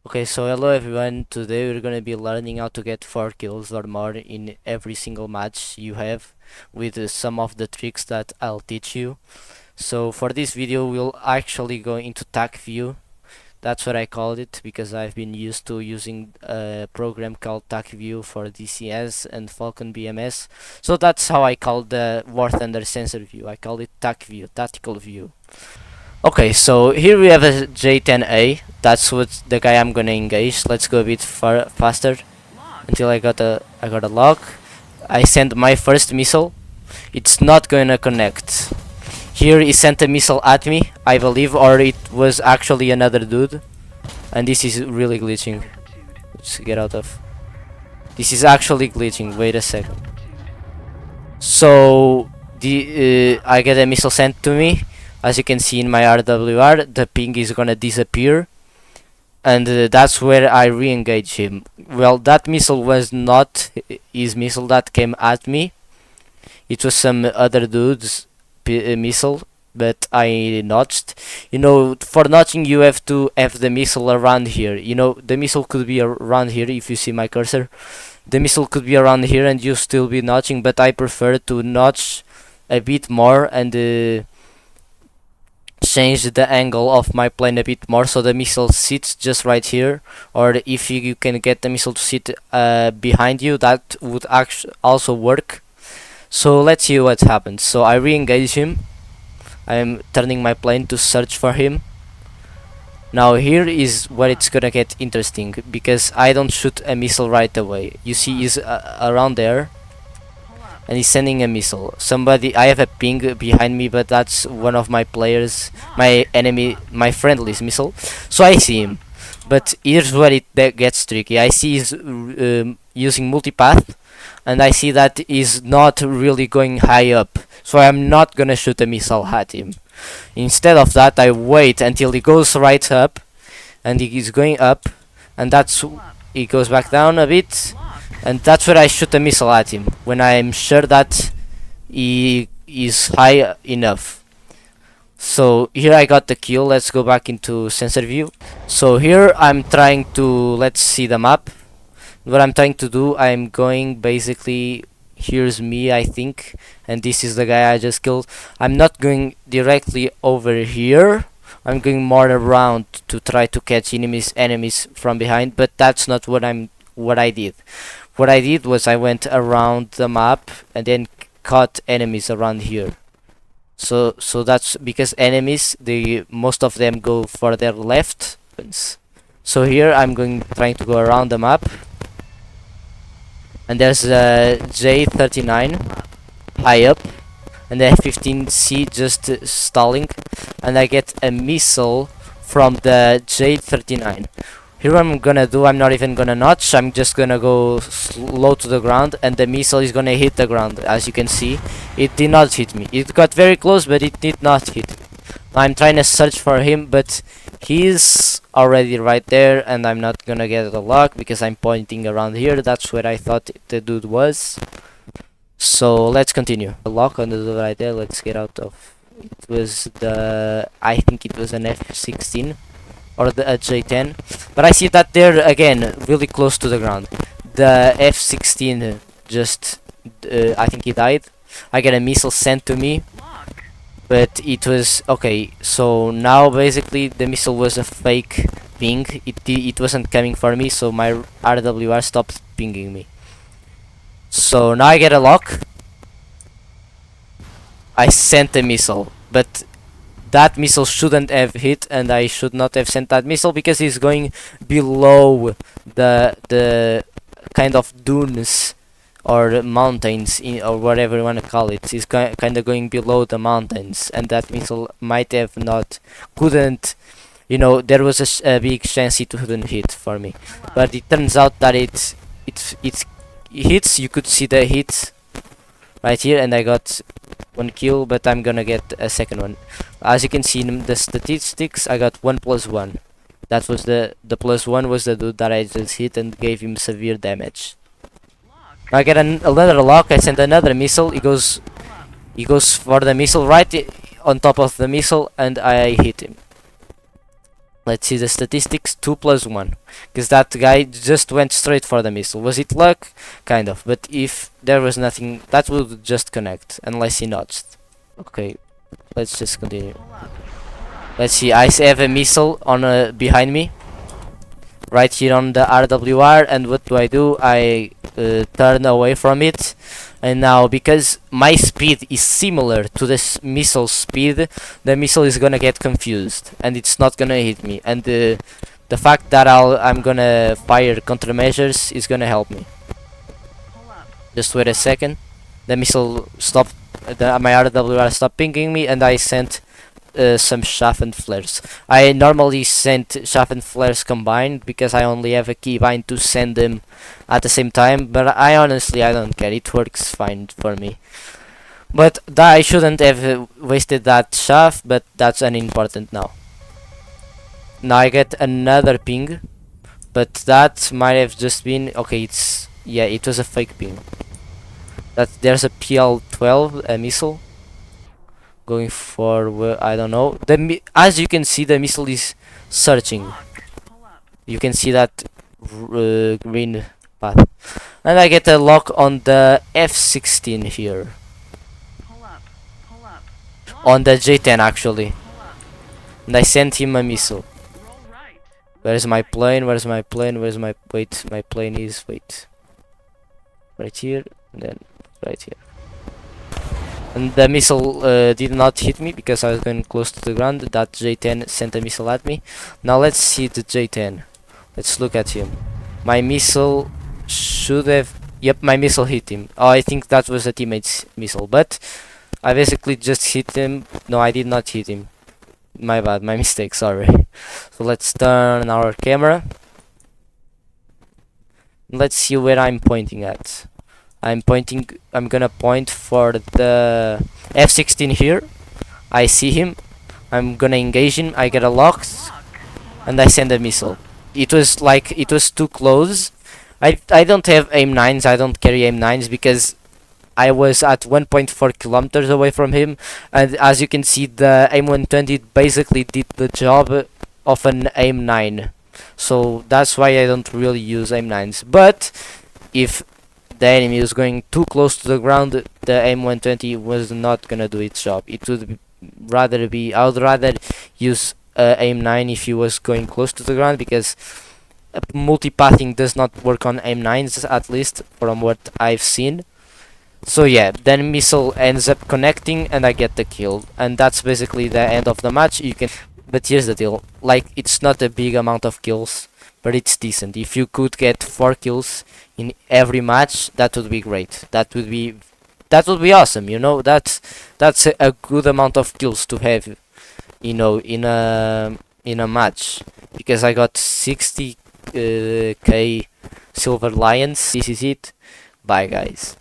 Okay, so hello everyone. Today we're gonna be learning how to get 4 kills or more in every single match you have with some of the tricks that I'll teach you. So for this video we'll actually go into TAC view. That's what I called it because I've been used to using a program called TAC view for DCS and Falcon BMS. So that's how I called the WARTHUNDER sensor view. I called it TAC view, tactical view. Okay, so here we have a J10A. That's what the guy I'm gonna engage. Let's go a bit faster until I got a lock. I sent my first missile. It's not gonna connect. Here he sent a missile at me, I believe, or it was actually another dude. And this is really glitching. Let's get out of. This is actually glitching. Wait a second. So I get a missile sent to me. As you can see in my RWR, the ping is gonna disappear, and that's where I re-engage him. Well, that missile was not his missile that came at me. It was some other dude's missile, but I notched. You know, for notching you have to have the missile around here. You know, the missile could be around here if you see my cursor. The missile could be around here and you still be notching, but I prefer to notch a bit more and change the angle of my plane a bit more so the missile sits just right here, or if you can get the missile to sit behind you, that would actually also work. So let's see what happens. So I re-engage him. I'm turning my plane to search for him. Now here is where it's gonna get interesting, because I don't shoot a missile right away. You see he's around there and he's sending a missile. I have a ping behind me, but that's one of my players, my enemy, my friendly's missile. So I see him, but here's where that gets tricky. I see he's using multipath, and I see that he's not really going high up, so I'm not gonna shoot a missile at him. Instead of that, I wait until he goes right up, and he is going up, and he goes back down a bit, and that's where I shoot a missile at him, when I am sure that he is high enough. So here I got the kill. Let's go back into sensor view. So here I'm trying to, let's see the map. What I'm trying to do, I'm going basically, here's me I think, and this is the guy I just killed. I'm not going directly over here, I'm going more around to try to catch enemies from behind, but that's not what I did. What I did was I went around the map and then caught enemies around here. So that's because enemies, most of them go for their left. So here I'm trying to go around the map, and there's a J39 high up and the F-15C just stalling, and I get a missile from the J39. Here what I'm gonna do, I'm not even gonna notch, I'm just gonna go low to the ground, and the missile is gonna hit the ground. As you can see, it did not hit me. It got very close, but it did not hit me. I'm trying to search for him, but he's already right there, and I'm not gonna get a lock because I'm pointing around here. That's where I thought the dude was. So let's continue. A lock on the dude right there. Let's get out of. It was I think it was an F-16 or a J10, but I see that they're again really close to the ground. The F-16 just I think he died. I get a missile sent to me, but it was okay. So now basically the missile was a fake ping. It wasn't coming for me, so my RWR stopped pinging me. So now I get a lock. I sent a missile, but that missile shouldn't have hit, and I should not have sent that missile because he's going below the kind of dunes or mountains or whatever you want to call it. He's kind of going below the mountains, and that missile couldn't, you know, there was a big chance it wouldn't hit for me, but it turns out that it hits. You could see the hit right here, and I got one kill, but I'm gonna get a second one. As you can see in the statistics, I got 1+1. That was the +1 was the dude that I just hit and gave him severe damage. I get another lock. I send another missile. He goes for the missile right on top of the missile, and I hit him. Let's see the statistics. 2 plus 1, because that guy just went straight for the missile. Was it luck? Kind of, but if there was nothing, that would just connect unless he notched. Okay, let's just continue. Let's see, I have a missile on behind me, right here on the RWR, and what do? I turn away from it, and now because my speed is similar to this missile speed, the missile is gonna get confused and it's not gonna hit me, and the fact that I'm gonna fire countermeasures is gonna help me. Just wait a second. The missile stopped, my RWR stopped pinging me, and I sent some chaff and flares. I normally send chaff and flares combined because I only have a keybind to send them at the same time, but I honestly don't care, it works fine for me. But I shouldn't have wasted that chaff, but that's unimportant now. Now I get another ping, but that might have just been, okay, it was a fake ping. There's a PL-12, a missile going for, I don't know. As you can see, the missile is searching. You can see that green path, and I get a lock on the F-16 here, on the J-10 actually, and I sent him a missile. Where's my plane? Where's my plane? Where's my wait? My plane is right here, and then right here. And the missile did not hit me because I was going close to the ground. That J-10 sent a missile at me. Now let's see the J-10. Let's look at him. My missile should have... Yep, my missile hit him. Oh, I think that was a teammate's missile. But I basically just hit him. No, I did not hit him. My bad, my mistake, sorry. So let's turn our camera. Let's see where I'm pointing at. I'm gonna point for the F-16 here. I see him. I'm gonna engage him. I get a lock, and I send a missile. It was too close. I don't have aim 9s. I don't carry aim 9s because I was at 1.4 kilometers away from him, and as you can see, the aim 120 basically did the job of an aim 9. So that's why I don't really use aim 9s. But if the enemy is going too close to the ground, the aim 120 was not gonna do its job. I would rather use aim 9 if he was going close to the ground, because multipathing does not work on aim 9s, at least from what I've seen. So yeah, then missile ends up connecting and I get the kill, and that's basically the end of the match. But here's the deal, like, it's not a big amount of kills, but it's decent. If you could get 4 kills in every match, that would be great. That would be awesome, you know. That's a good amount of kills to have, you know, in a match. Because I got 60k silver lions. This is it. Bye guys.